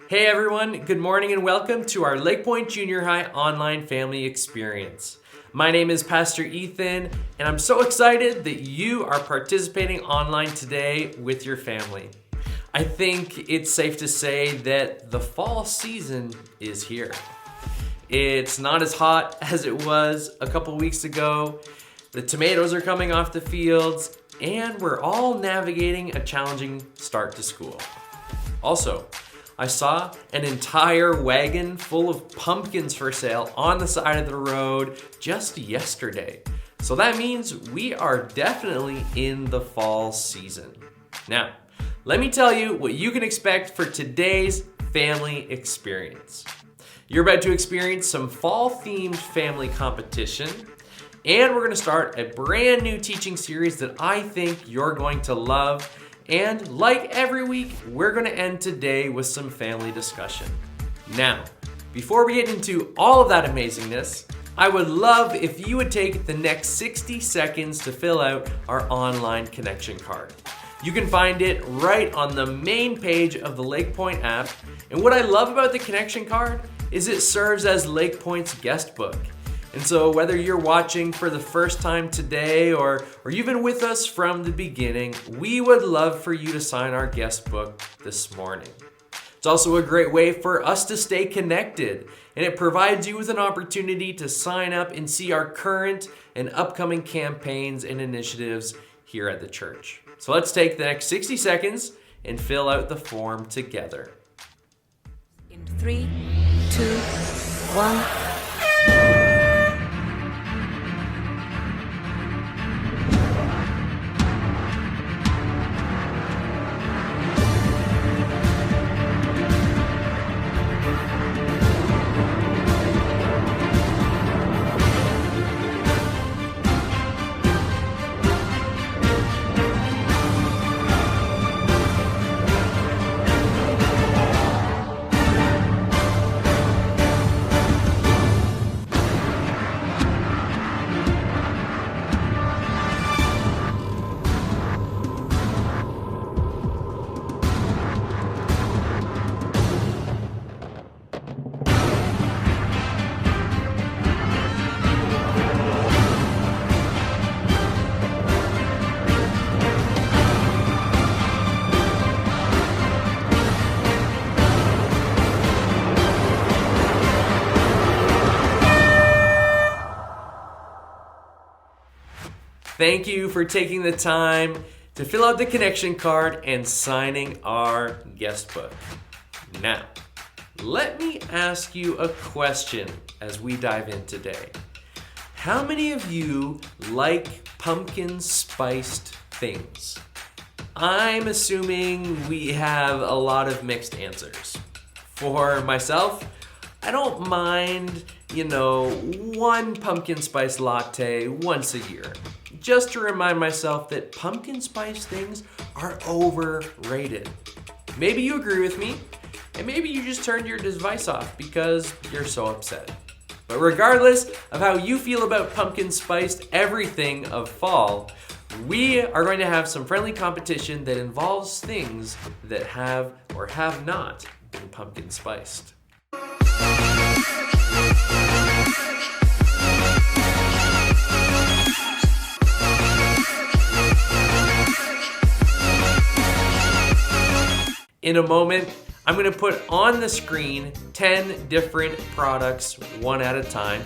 Hey everyone, good morning and welcome to our LakePoint Junior High online family experience. My name is Pastor Ethan, and I'm so excited that you are participating online today with your family. I think it's safe to say that the fall season is here. It's not as hot as it was a couple weeks ago. The tomatoes are coming off the fields, and we're all navigating a challenging start to school. Also, I saw an entire wagon full of pumpkins for sale on the side of the road just yesterday. So that means we are definitely in the fall season. Now, let me tell you what you can expect for today's family experience. You're about to experience some fall-themed family competition, and we're going to start a brand new teaching series that I think you're going to love. And like every week, we're going to end today with some family discussion. Now, before we get into all of that amazingness, I would love if you would take the next 60 seconds to fill out our online connection card. You can find it right on the main page of the LakePoint app. And what I love about the connection card is it serves as LakePoint's guest book. And so whether you're watching for the first time today or you've been with us from the beginning, we would love for you to sign our guest book this morning. It's also a great way for us to stay connected, and it provides you with an opportunity to sign up and see our current and upcoming campaigns and initiatives here at the church. So let's take the next 60 seconds and fill out the form together. In 3, 2, 1. Thank you for taking the time to fill out the connection card and signing our guest book. Now, let me ask you a question as we dive in today. How many of you like pumpkin spiced things? I'm assuming we have a lot of mixed answers. For myself, I don't mind, one pumpkin spice latte once a year. Just to remind myself that pumpkin spice things are overrated. Maybe you agree with me, and maybe you just turned your device off because you're so upset. But regardless of how you feel about pumpkin spiced everything of fall, we are going to have some friendly competition that involves things that have or have not been pumpkin spiced. In a moment, I'm going to put on the screen 10 different products one at a time,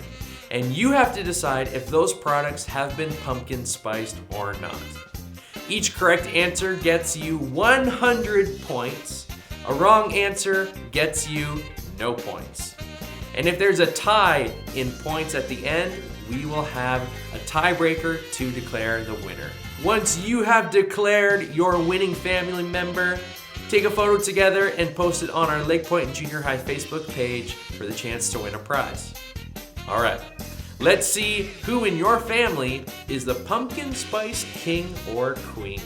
and you have to decide if those products have been pumpkin spiced or not. Each correct answer gets you 100 points. A wrong answer gets you no points. And if there's a tie in points at the end, we will have a tiebreaker to declare the winner. Once you have declared your winning family member, take a photo together and post it on our LakePoint Junior High Facebook page for the chance to win a prize. All right, let's see who in your family is the pumpkin spice king or queen.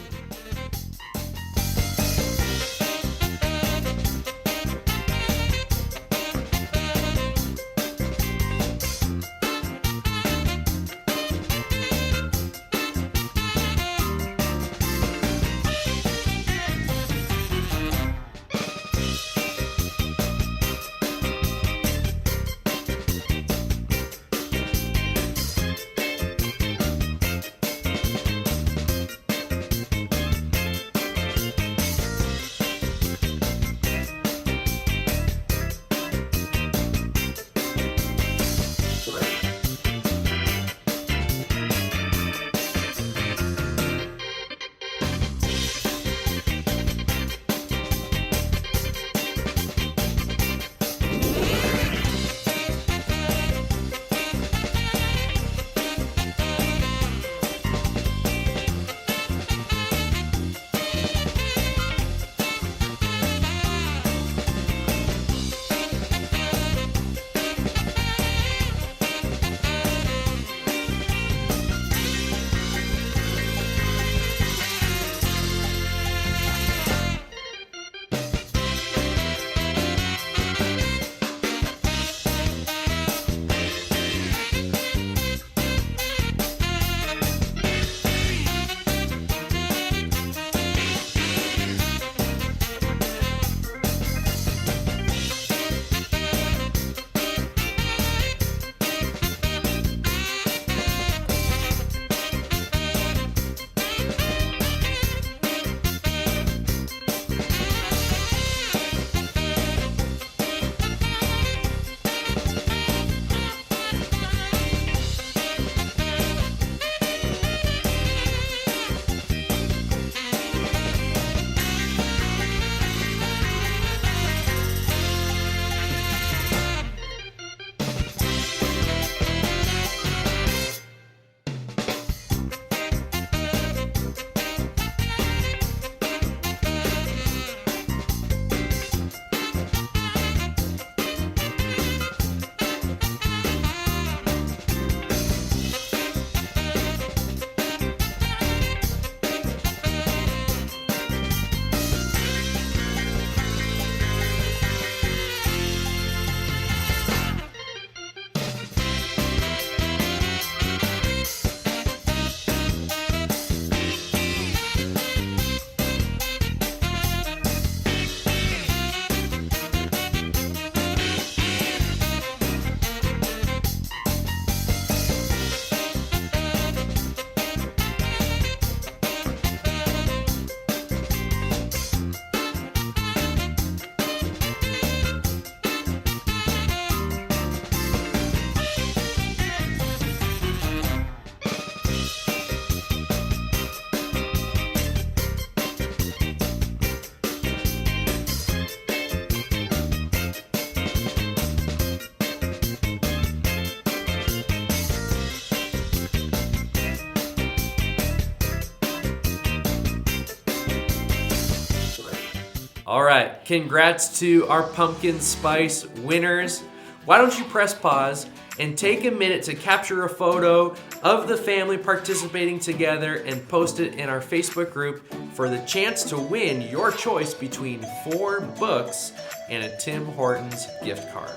All right, congrats to our pumpkin spice winners. Why don't you press pause and take a minute to capture a photo of the family participating together and post it in our Facebook group for the chance to win your choice between 4 books and a Tim Hortons gift card.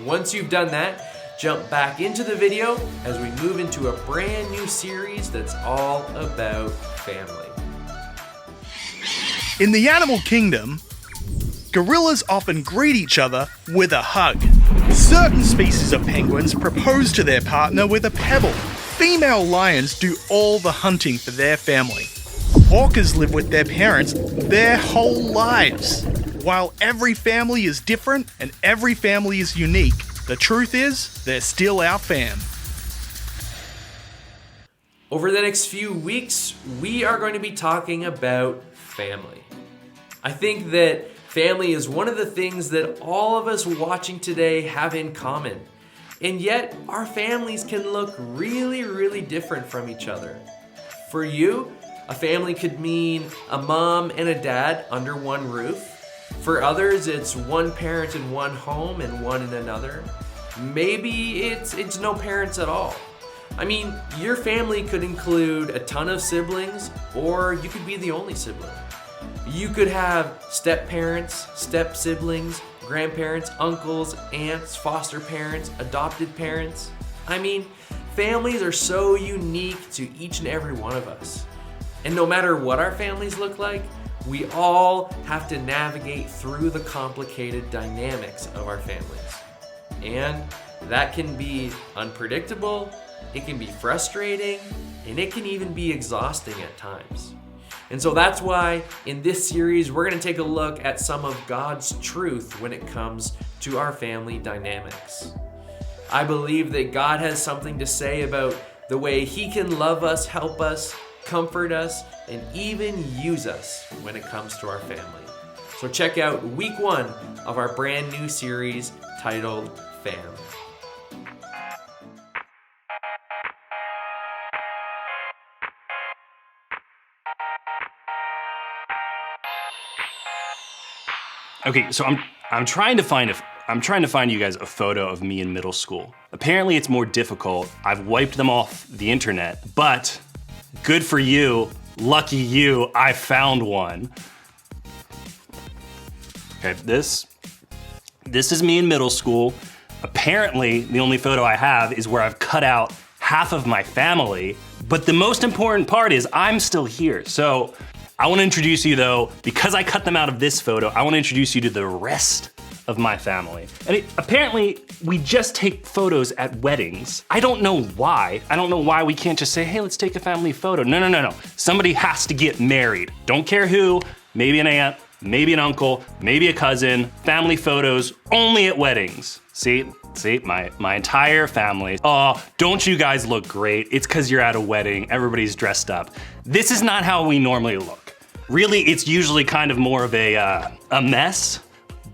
Once you've done that, jump back into the video as we move into a brand new series that's all about family. In the animal kingdom, gorillas often greet each other with a hug. Certain species of penguins propose to their partner with a pebble. Female lions do all the hunting for their family. Orcas live with their parents their whole lives. While every family is different and every family is unique, the truth is, they're still our fam. Over the next few weeks, we are going to be talking about family. I think that family is one of the things that all of us watching today have in common. And yet, our families can look really, really different from each other. For you, a family could mean a mom and a dad under one roof. For others, it's one parent in one home and one in another. Maybe it's no parents at all. I mean, your family could include a ton of siblings, or you could be the only sibling. You could have step-parents, step-siblings, grandparents, uncles, aunts, foster parents, adopted parents. I mean, families are so unique to each and every one of us. And no matter what our families look like, we all have to navigate through the complicated dynamics of our families. And that can be unpredictable, it can be frustrating, and it can even be exhausting at times. And so that's why in this series, we're going to take a look at some of God's truth when it comes to our family dynamics. I believe that God has something to say about the way He can love us, help us, comfort us, and even use us when it comes to our family. So check out week 1 of our brand new series titled Fam. Okay, so I'm trying to find you guys a photo of me in middle school. Apparently it's more difficult. I've wiped them off the internet, but good for you, lucky you, I found one. Okay, this is me in middle school. Apparently the only photo I have is where I've cut out half of my family, but the most important part is I'm still here. So I want to introduce you though, because I cut them out of this photo, I want to introduce you to the rest of my family. And apparently we just take photos at weddings. I don't know why. I don't know why we can't just say, hey, let's take a family photo. No. Somebody has to get married. Don't care who, maybe an aunt, maybe an uncle, maybe a cousin. Family photos only at weddings. See, my entire family. Oh, don't you guys look great? It's because you're at a wedding, everybody's dressed up. This is not how we normally look. Really, it's usually kind of more of a mess,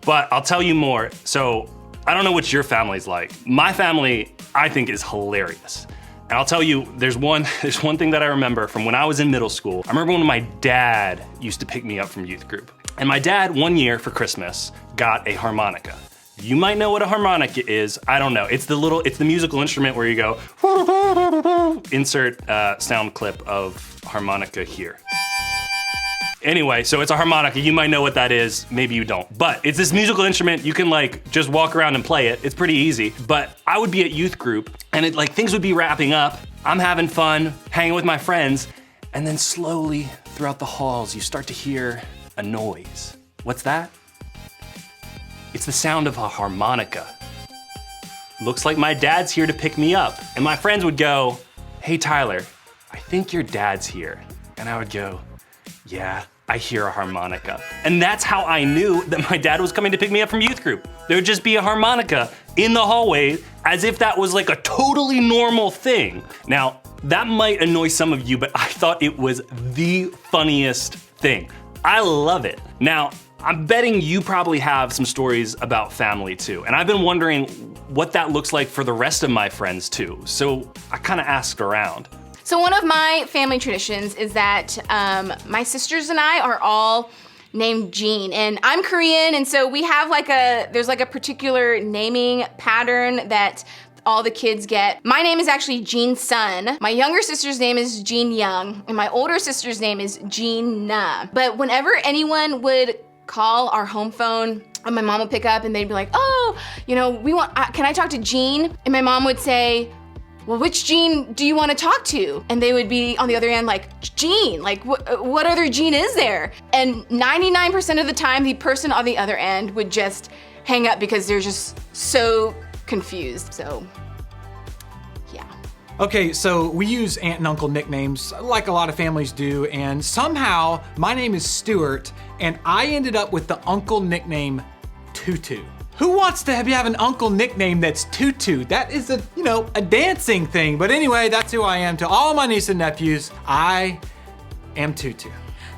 but I'll tell you more. So I don't know what your family's like. My family, I think, is hilarious. And I'll tell you, there's one thing that I remember from when I was in middle school. I remember when my dad used to pick me up from youth group. And my dad, one year for Christmas, got a harmonica. You might know what a harmonica is. I don't know. It's the musical instrument where you go, insert sound clip of harmonica here. Anyway, so it's a harmonica. You might know what that is, maybe you don't. But it's this musical instrument, you can like just walk around and play it. It's pretty easy. But I would be at youth group and things would be wrapping up. I'm having fun, hanging with my friends, and then slowly throughout the halls, you start to hear a noise. What's that? It's the sound of a harmonica. Looks like my dad's here to pick me up. And my friends would go, hey Tyler, I think your dad's here. And I would go, yeah, I hear a harmonica. And that's how I knew that my dad was coming to pick me up from youth group. There would just be a harmonica in the hallway as if that was like a totally normal thing. Now, that might annoy some of you, but I thought it was the funniest thing. I love it. Now, I'm betting you probably have some stories about family too. And I've been wondering what that looks like for the rest of my friends too. So I kind of asked around. So one of my family traditions is that my sisters and I are all named Jean. And I'm Korean, and so we have there's a particular naming pattern that all the kids get. My name is actually Jean Sun. My younger sister's name is Jean Young, and my older sister's name is Jean Na. But whenever anyone would call our home phone, and my mom would pick up and they'd be like, oh, can I talk to Jean? And my mom would say, well, which Jean do you want to talk to? And they would be on the other end like, Jean, like what other Jean is there? And 99% of the time, the person on the other end would just hang up because they're just so confused. So, yeah. Okay, so we use aunt and uncle nicknames like a lot of families do, and somehow my name is Stuart, and I ended up with the uncle nickname Tutu. Who wants to have an uncle nickname that's Tutu? That is a dancing thing. But anyway, that's who I am. To all my nieces and nephews, I am Tutu.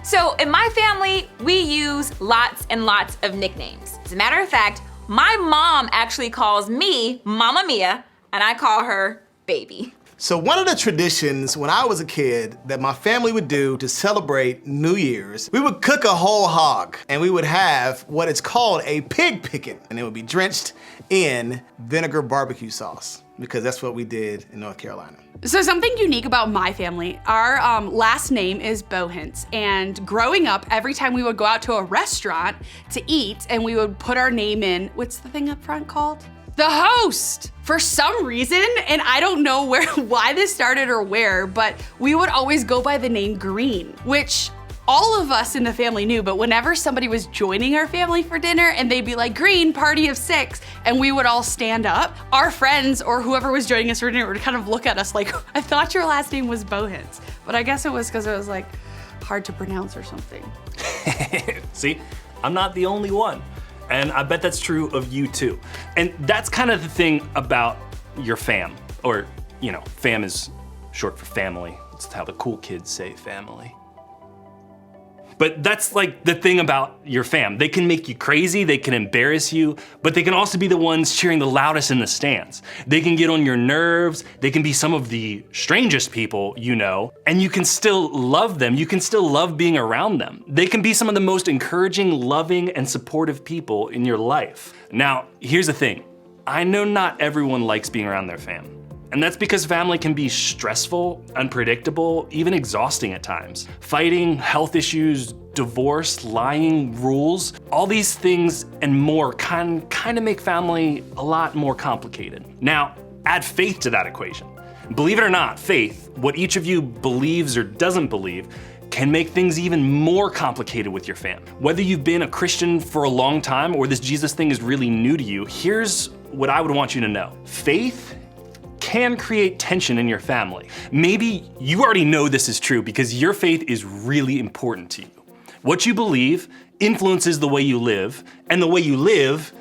So in my family, we use lots and lots of nicknames. As a matter of fact, my mom actually calls me Mama Mia, and I call her Baby. So one of the traditions when I was a kid that my family would do to celebrate New Year's, we would cook a whole hog and we would have what is called a pig pickin', and it would be drenched in vinegar barbecue sauce because that's what we did in North Carolina. So something unique about my family, our last name is Bohens, and growing up, every time we would go out to a restaurant to eat and we would put our name in, what's the thing up front called? The host! For some reason, and I don't know why this started or where, but we would always go by the name Green, which all of us in the family knew, but whenever somebody was joining our family for dinner and they'd be like, Green, party of 6, and we would all stand up, our friends or whoever was joining us for dinner would kind of look at us like, I thought your last name was Bohens. But I guess it was because it was like hard to pronounce or something. See, I'm not the only one. And I bet that's true of you too. And that's kind of the thing about your fam, or, fam is short for family. It's how the cool kids say family. But that's like the thing about your fam. They can make you crazy, they can embarrass you, but they can also be the ones cheering the loudest in the stands. They can get on your nerves, they can be some of the strangest people you know, and you can still love them, you can still love being around them. They can be some of the most encouraging, loving, and supportive people in your life. Now, here's the thing. I know not everyone likes being around their fam. And that's because family can be stressful, unpredictable, even exhausting at times. Fighting, health issues, divorce, lying, rules, all these things and more can kind of make family a lot more complicated. Now, add faith to that equation. Believe it or not, faith, what each of you believes or doesn't believe, can make things even more complicated with your fam. Whether you've been a Christian for a long time or this Jesus thing is really new to you, here's what I would want you to know. Faith can create tension in your family. Maybe you already know this is true because your faith is really important to you. What you believe influences the way you live, and the way you live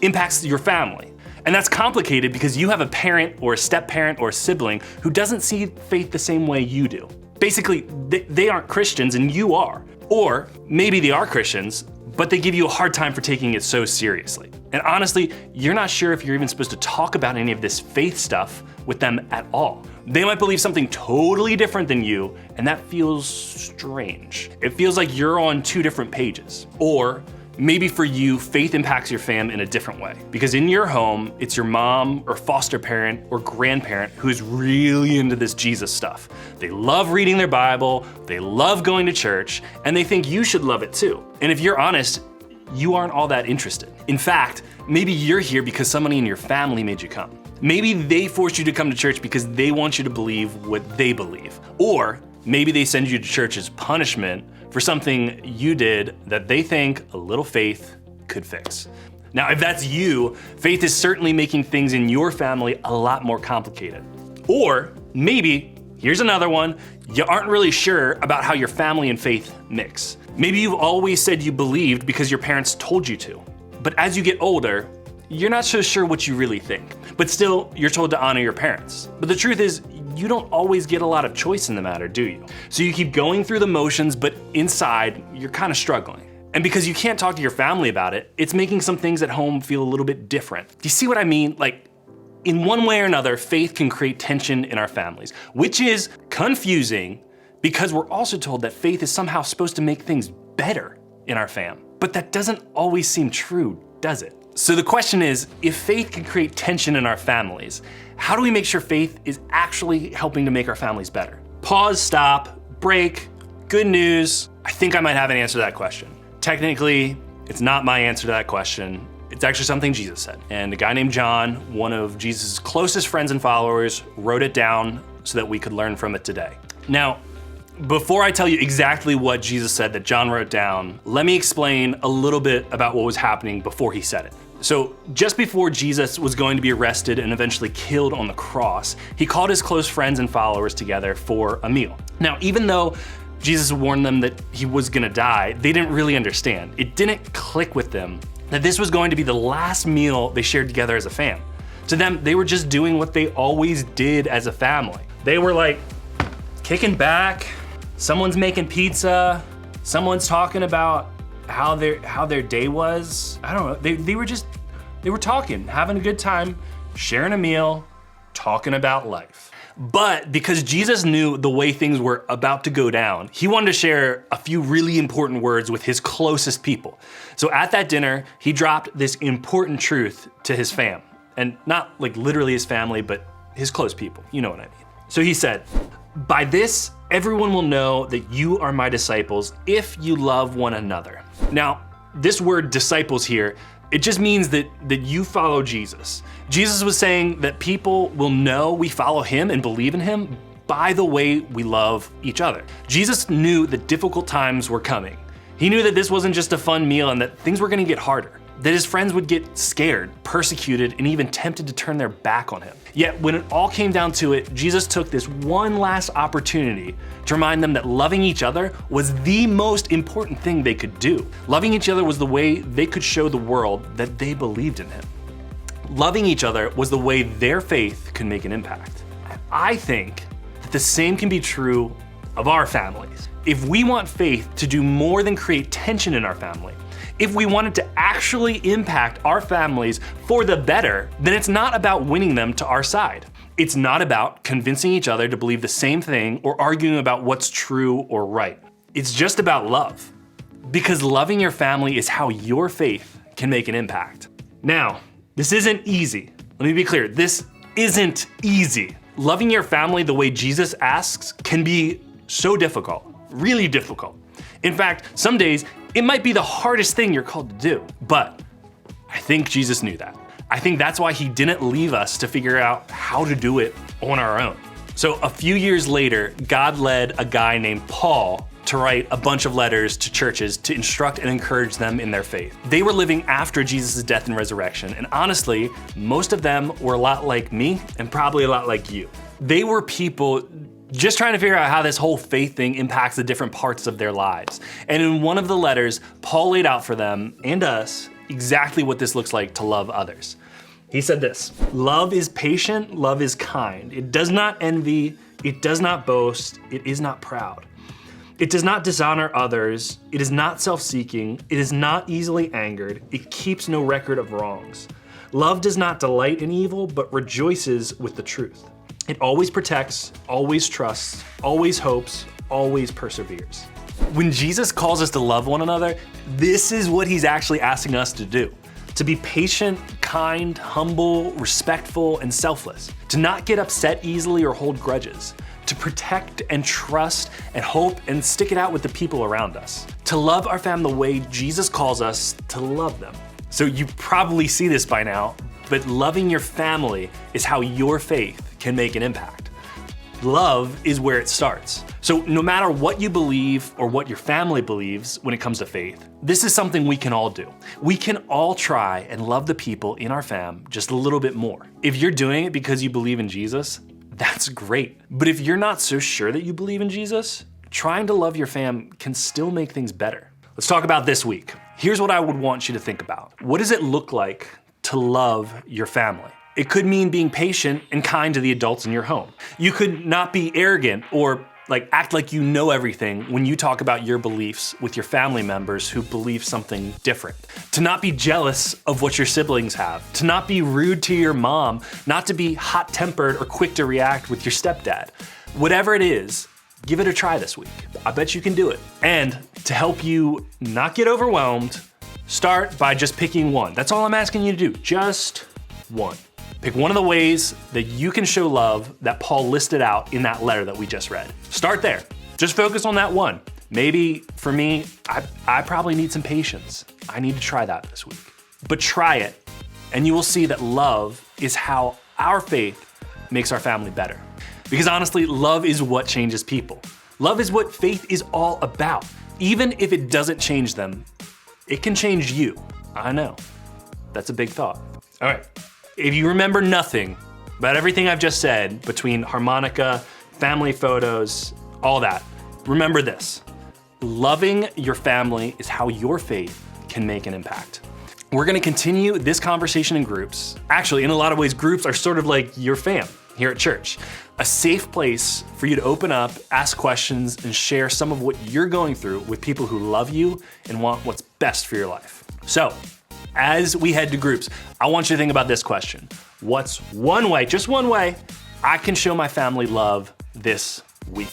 impacts your family. And that's complicated because you have a parent or a step-parent or a sibling who doesn't see faith the same way you do. Basically, they aren't Christians and you are. Or maybe they are Christians, but they give you a hard time for taking it so seriously. And honestly, you're not sure if you're even supposed to talk about any of this faith stuff with them at all. They might believe something totally different than you, and that feels strange. It feels like you're on two different pages. Or maybe for you, faith impacts your fam in a different way. Because in your home, it's your mom or foster parent or grandparent who's really into this Jesus stuff. They love reading their Bible, they love going to church, and they think you should love it too. And if you're honest, you aren't all that interested. In fact, maybe you're here because somebody in your family made you come. Maybe they forced you to come to church because they want you to believe what they believe. Or maybe they send you to church as punishment for something you did that they think a little faith could fix. Now, if that's you, faith is certainly making things in your family a lot more complicated. Or maybe, here's another one, you aren't really sure about how your family and faith mix. Maybe you've always said you believed because your parents told you to. But as you get older, you're not so sure what you really think. But still, you're told to honor your parents. But the truth is, you don't always get a lot of choice in the matter, do you? So you keep going through the motions, but inside, you're kind of struggling. And because you can't talk to your family about it, it's making some things at home feel a little bit different. Do you see what I mean? Like, in one way or another, faith can create tension in our families, which is confusing because we're also told that faith is somehow supposed to make things better in our fam. But that doesn't always seem true, does it? So the question is, if faith can create tension in our families, how do we make sure faith is actually helping to make our families better? Pause, stop, break, good news. I think I might have an answer to that question. Technically, it's not my answer to that question. It's actually something Jesus said. And a guy named John, one of Jesus' closest friends and followers, wrote it down so that we could learn from it today. Now, before I tell you exactly what Jesus said that John wrote down, let me explain a little bit about what was happening before he said it. So just before Jesus was going to be arrested and eventually killed on the cross, he called his close friends and followers together for a meal. Now, even though Jesus warned them that he was gonna die, they didn't really understand. It didn't click with them that this was going to be the last meal they shared together as a fam. To them, they were just doing what they always did as a family. They were like kicking back, someone's making pizza, someone's talking about how their day was. I don't know, they were talking, having a good time, sharing a meal, talking about life. But because Jesus knew the way things were about to go down, he wanted to share a few really important words with his closest people. So at that dinner, he dropped this important truth to his fam. And not like literally his family, but his close people. You know what I mean. So he said, "By this, everyone will know that you are my disciples if you love one another." Now, this word disciples here, it just means that you follow Jesus. Jesus was saying that people will know we follow him and believe in him by the way we love each other. Jesus knew that difficult times were coming. He knew that this wasn't just a fun meal and that things were gonna get harder, that his friends would get scared, persecuted, and even tempted to turn their back on him. Yet when it all came down to it, Jesus took this one last opportunity to remind them that loving each other was the most important thing they could do. Loving each other was the way they could show the world that they believed in him. Loving each other was the way their faith could make an impact. I think that the same can be true of our families. If we want faith to do more than create tension in our family, if we want it to actually impact our families for the better, then it's not about winning them to our side. It's not about convincing each other to believe the same thing or arguing about what's true or right. It's just about love. Because loving your family is how your faith can make an impact. Now, this isn't easy. Let me be clear, this isn't easy. Loving your family the way Jesus asks can be so difficult, really difficult. In fact, some days, it might be the hardest thing you're called to do, but I think Jesus knew that. I think that's why he didn't leave us to figure out how to do it on our own. So a few years later, God led a guy named Paul to write a bunch of letters to churches to instruct and encourage them in their faith. They were living after Jesus' death and resurrection, and honestly, most of them were a lot like me and probably a lot like you. They were people just trying to figure out how this whole faith thing impacts the different parts of their lives. And in one of the letters, Paul laid out for them and us exactly what this looks like to love others. He said this: "Love is patient, love is kind. It does not envy, it does not boast, it is not proud. It does not dishonor others, it is not self-seeking, it is not easily angered, it keeps no record of wrongs. Love does not delight in evil, but rejoices with the truth. It always protects, always trusts, always hopes, always perseveres." When Jesus calls us to love one another, this is what he's actually asking us to do. To be patient, kind, humble, respectful, and selfless. To not get upset easily or hold grudges. To protect and trust and hope and stick it out with the people around us. To love our family the way Jesus calls us to love them. So you probably see this by now, but loving your family is how your faith can make an impact. Love is where it starts. So no matter what you believe or what your family believes when it comes to faith, this is something we can all do. We can all try and love the people in our fam just a little bit more. If you're doing it because you believe in Jesus, that's great. But if you're not so sure that you believe in Jesus, trying to love your fam can still make things better. Let's talk about this week. Here's what I would want you to think about. What does it look like to love your family? It could mean being patient and kind to the adults in your home. You could not be arrogant or act like you know everything when you talk about your beliefs with your family members who believe something different. To not be jealous of what your siblings have. To not be rude to your mom. Not to be hot-tempered or quick to react with your stepdad. Whatever it is, give it a try this week. I bet you can do it. And to help you not get overwhelmed, start by just picking one. That's all I'm asking you to do, just one. Pick one of the ways that you can show love that Paul listed out in that letter that we just read. Start there. Just focus on that one. Maybe for me, I probably need some patience. I need to try that this week. But try it, and you will see that love is how our faith makes our family better. Because honestly, love is what changes people. Love is what faith is all about. Even if it doesn't change them, it can change you. I know. That's a big thought. All right. If you remember nothing about everything I've just said between harmonica, family photos, all that, remember this. Loving your family is how your faith can make an impact. We're gonna continue this conversation in groups. Actually, in a lot of ways, groups are sort of like your fam here at church. A safe place for you to open up, ask questions, and share some of what you're going through with people who love you and want what's best for your life. So, as we head to groups, I want you to think about this question. What's one way, just one way, I can show my family love this week?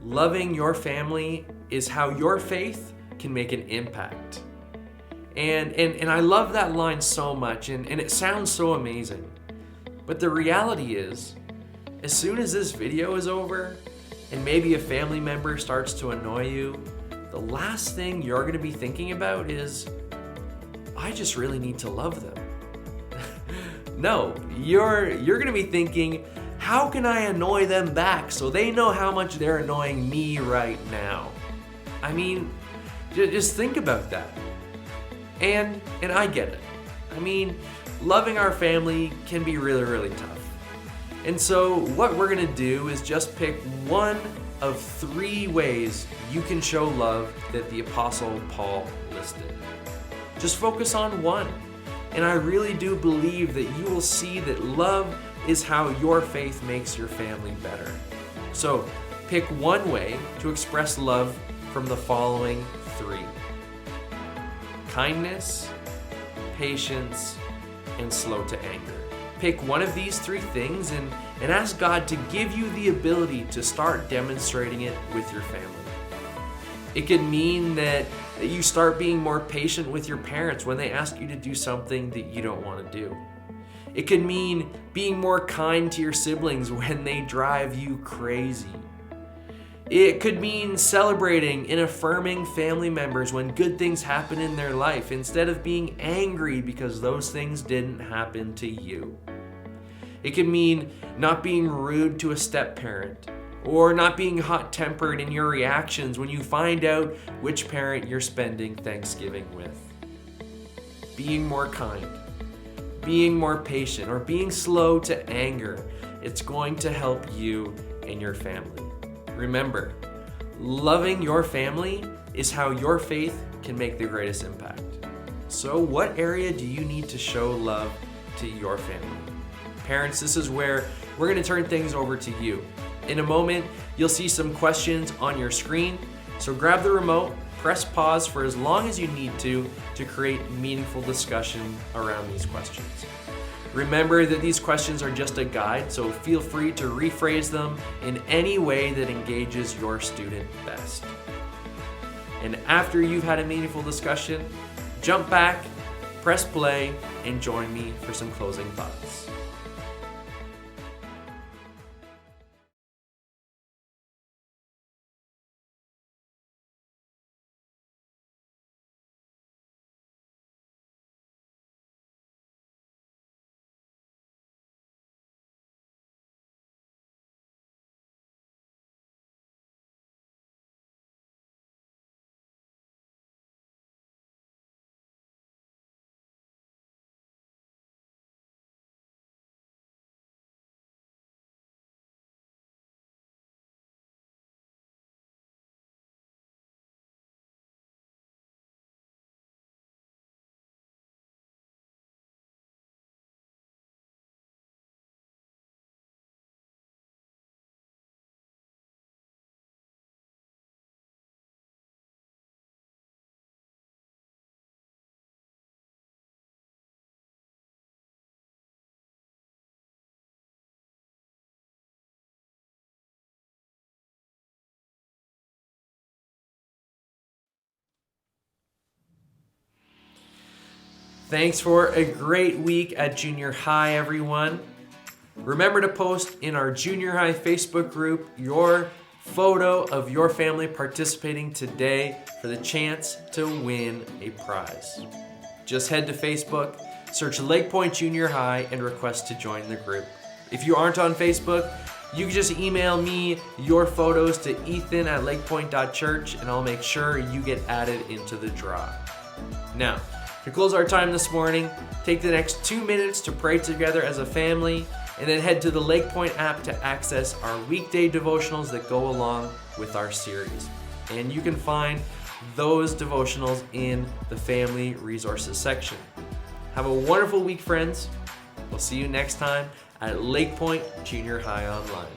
Loving your family is how your faith can make an impact. And I love that line so much, and it sounds so amazing. But the reality is, as soon as this video is over, and maybe a family member starts to annoy you, the last thing you're gonna be thinking about is, I just really need to love them. No, you're gonna be thinking, how can I annoy them back so they know how much they're annoying me right now? I mean, just think about that. And I get it. I mean, loving our family can be really, really tough. And so what we're gonna do is just pick one of 3 ways you can show love that the Apostle Paul listed. Just focus on one. And I really do believe that you will see that love is how your faith makes your family better. So pick one way to express love from the following 3. Kindness, patience, and slow to anger. Pick one of these 3 things and ask God to give you the ability to start demonstrating it with your family. It could mean that you start being more patient with your parents when they ask you to do something that you don't want to do. It could mean being more kind to your siblings when they drive you crazy. It could mean celebrating and affirming family members when good things happen in their life instead of being angry because those things didn't happen to you. It could mean not being rude to a step-parent or not being hot-tempered in your reactions when you find out which parent you're spending Thanksgiving with. Being more kind, being more patient, or being slow to anger. It's going to help you and your family. Remember, loving your family is how your faith can make the greatest impact. So what area do you need to show love to your family? Parents, this is where we're gonna turn things over to you. In a moment, you'll see some questions on your screen. So grab the remote, press pause for as long as you need to create meaningful discussion around these questions. Remember that these questions are just a guide, so feel free to rephrase them in any way that engages your student best. And after you've had a meaningful discussion, jump back, press play, and join me for some closing thoughts. Thanks for a great week at junior high, everyone. Remember to post in our junior high Facebook group your photo of your family participating today for the chance to win a prize. Just head to Facebook, search LakePoint Junior High, and request to join the group. If you aren't on Facebook, you can just email me your photos to ethan@lakepoint.church, and I'll make sure you get added into the draw. Now, to close our time this morning, take the next 2 minutes to pray together as a family, and then head to the LakePoint app to access our weekday devotionals that go along with our series. And you can find those devotionals in the Family Resources section. Have a wonderful week, friends. We'll see you next time at LakePoint Junior High Online.